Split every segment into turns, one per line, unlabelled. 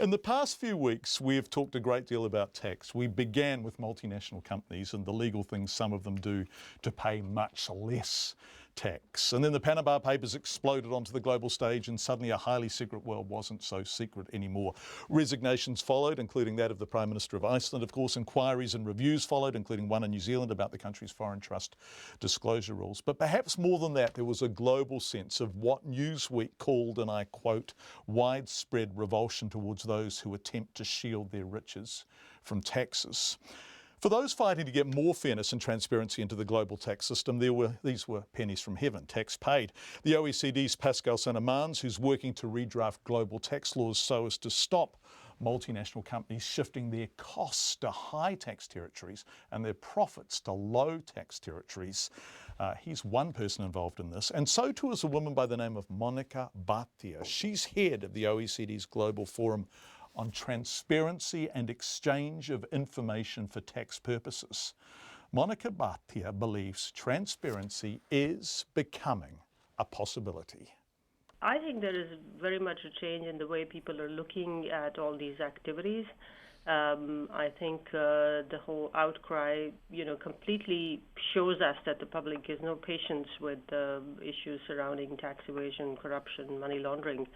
In the past few weeks, we've talked a great deal about tax. We began with multinational companies and the legal things some of them do to pay much less tax. And then the Panama Papers exploded onto the global stage and suddenly a highly secret world wasn't so secret anymore. Resignations followed, including that of the Prime Minister of Iceland. Of course, inquiries and reviews followed, including one in New Zealand about the country's foreign trust disclosure rules. But perhaps more than that, there was a global sense of what Newsweek called, and I quote, widespread revulsion towards those who attempt to shield their riches from taxes. For those fighting to get more fairness and transparency into the global tax system, these were pennies from heaven, tax paid. The OECD's Pascal Saint-Amans, who's working to redraft global tax laws so as to stop multinational companies shifting their costs to high tax territories and their profits to low tax territories. He's one person involved in this, and so too is a woman by the name of Monica Bhatia. She's head of the OECD's Global Forum on Transparency and Exchange of Information for Tax Purposes. Monica Bhatia believes transparency is becoming a possibility.
I think there is very much a change in the way people are looking at all these activities. I think the whole outcry, completely shows us that the public has no patience with issues surrounding tax evasion, corruption, money laundering.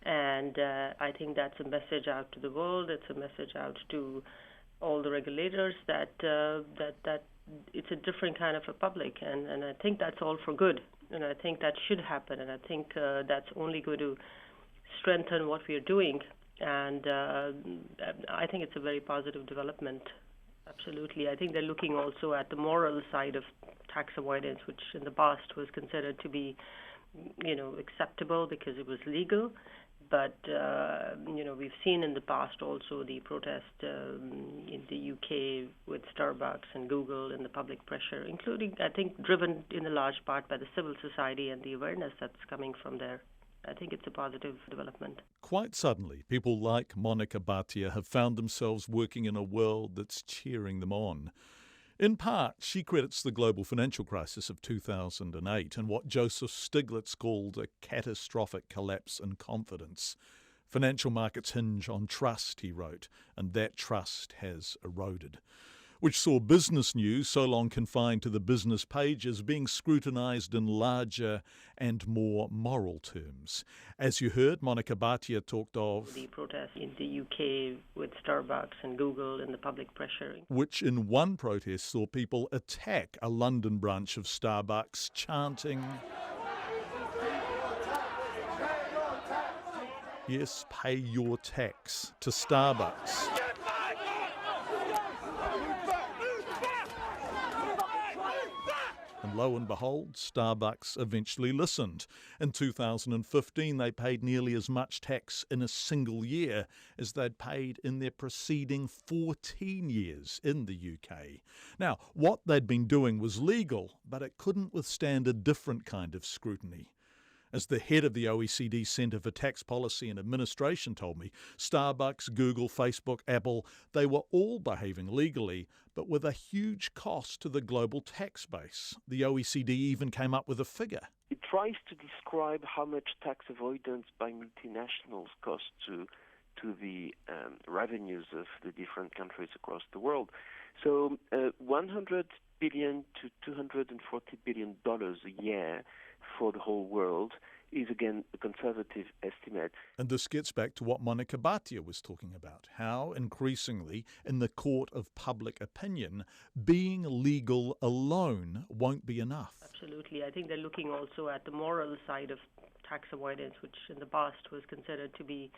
And I think that's a message out to the world. It's a message out to all the regulators that it's a different kind of a public, and I think that's all for good. And I think that should happen, and I think that's only going to strengthen what we are doing. And I think it's a very positive development. Absolutely. I think they're looking also at the moral side of tax avoidance, which in the past was considered to be, acceptable because it was legal. But, we've seen in the past also the protest in the UK with Starbucks and Google and the public pressure, including, I think, driven in a large part by the civil society and the awareness that's coming from there. I think it's a positive development.
Quite suddenly, people like Monica Bhatia have found themselves working in a world that's cheering them on. In part, she credits the global financial crisis of 2008 and what Joseph Stiglitz called a catastrophic collapse in confidence. Financial markets hinge on trust, he wrote, and that trust has eroded, which saw business news, so long confined to the business pages, being scrutinised in larger and more moral terms. As you heard, Monica Bhatia talked of
the protest in the UK with Starbucks and Google and the public pressure,
which in one protest saw people attack a London branch of Starbucks, chanting, "Yes, pay your tax," to Starbucks. And lo and behold, Starbucks eventually listened. In 2015, they paid nearly as much tax in a single year as they'd paid in their preceding 14 years in the UK. Now, what they'd been doing was legal, but it couldn't withstand a different kind of scrutiny. As the head of the OECD Centre for Tax Policy and Administration told me, Starbucks, Google, Facebook, Apple, they were all behaving legally, but with a huge cost to the global tax base. The OECD even came up with a figure.
It tries to describe how much tax avoidance by multinationals costs to the revenues of the different countries across the world. So $100 billion to $240 billion a year for the whole world is, again, a conservative estimate.
And this gets back to what Monica Bhatia was talking about, how increasingly in the court of public opinion, being legal alone won't be enough.
Absolutely. I think they're looking also at the moral side of tax avoidance, which in the past was considered to be,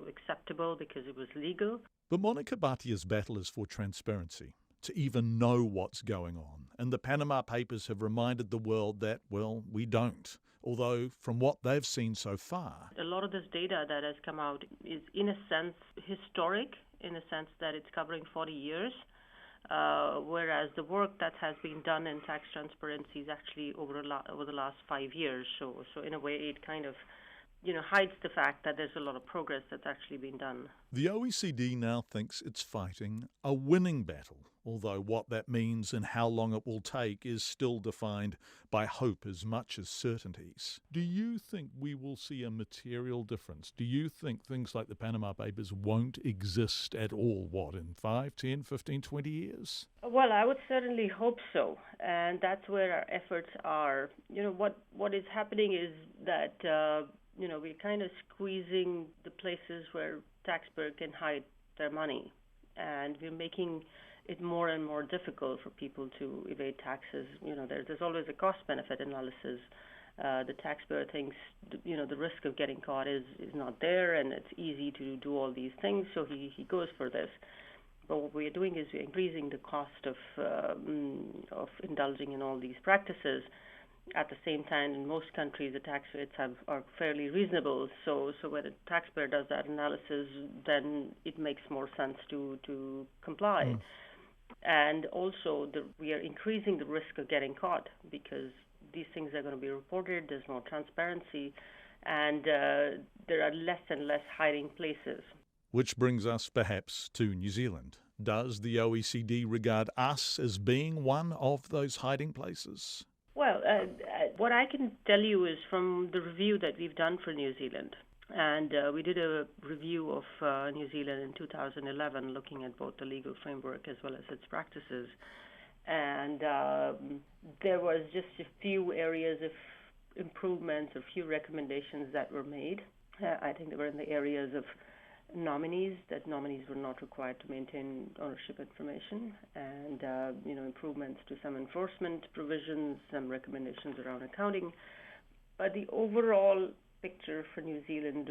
acceptable because it was legal.
But Monica Bhatia's battle is for transparency, to even know what's going on. And the Panama Papers have reminded the world that, well, we don't. Although, from what they've seen so far,
a lot of this data that has come out is, in a sense, historic, in a sense that it's covering 40 years, whereas the work that has been done in tax transparency is actually over the last 5 years. So in a way, it kind of hides the fact that there's a lot of progress that's actually been done.
The OECD now thinks it's fighting a winning battle, although what that means and how long it will take is still defined by hope as much as certainties. Do you think we will see a material difference? Do you think things like the Panama Papers won't exist at all, in 5, 10, 15, 20 years?
Well, I would certainly hope so, and that's where our efforts are. What is happening is that we're kind of squeezing the places where taxpayers can hide their money, and we're making it more and more difficult for people to evade taxes. There's always a cost-benefit analysis. The taxpayer thinks, the risk of getting caught is not there, and it's easy to do all these things, so he goes for this. But what we're doing is we're increasing the cost of indulging in all these practices. At the same time, in most countries, the tax rates are fairly reasonable. So when a taxpayer does that analysis, then it makes more sense to comply. And also, we are increasing the risk of getting caught because these things are going to be reported. There's more transparency, and there are less and less hiding places.
Which brings us perhaps to New Zealand. Does the OECD regard us as being one of those hiding places?
Well, what I can tell you is from the review that we've done for New Zealand, and we did a review of New Zealand in 2011, looking at both the legal framework as well as its practices. And there was just a few areas of improvements, a few recommendations that were made. I think they were in the areas of nominees were not required to maintain ownership information, and improvements to some enforcement provisions, some recommendations around accounting. But the overall picture for New Zealand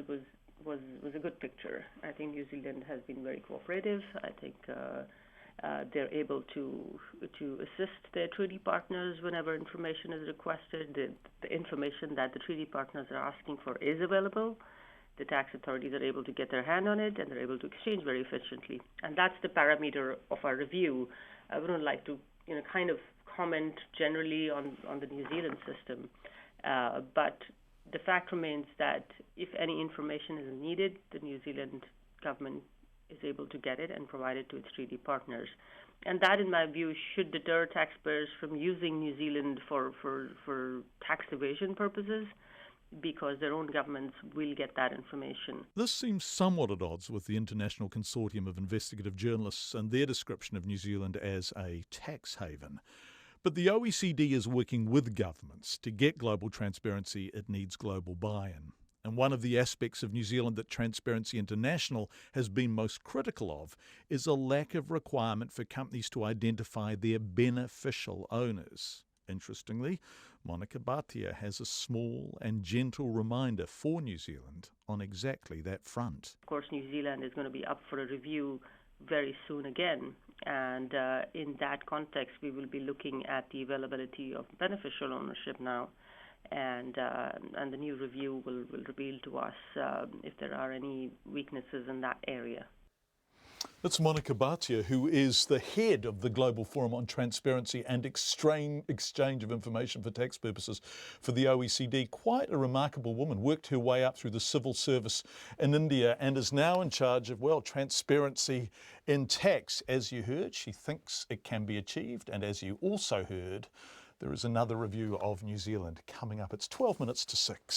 was a good picture. I think New Zealand has been very cooperative. I think they're able to assist their treaty partners whenever information is requested. The information that the treaty partners are asking for is available. The tax authorities are able to get their hand on it, and they're able to exchange very efficiently. And that's the parameter of our review. I wouldn't like to, kind of comment generally on the New Zealand system, but the fact remains that if any information is needed, the New Zealand government is able to get it and provide it to its treaty partners. And that, in my view, should deter taxpayers from using New Zealand for tax evasion purposes, because their own governments will get that information.
This seems somewhat at odds with the International Consortium of Investigative Journalists and their description of New Zealand as a tax haven. But the OECD is working with governments. To get global transparency, it needs global buy-in. And one of the aspects of New Zealand that Transparency International has been most critical of is a lack of requirement for companies to identify their beneficial owners. Interestingly, Monica Bhatia has a small and gentle reminder for New Zealand on exactly that front.
Of course, New Zealand is going to be up for a review very soon again. And in that context, we will be looking at the availability of beneficial ownership now. And the new review will reveal to us if there are any weaknesses in that area.
That's Monica Bhatia, who is the head of the Global Forum on Transparency and Exchange of Information for Tax Purposes for the OECD. Quite a remarkable woman, worked her way up through the civil service in India and is now in charge of, transparency in tax. As you heard, she thinks it can be achieved, and as you also heard, there is another review of New Zealand coming up. It's 12 minutes to 6.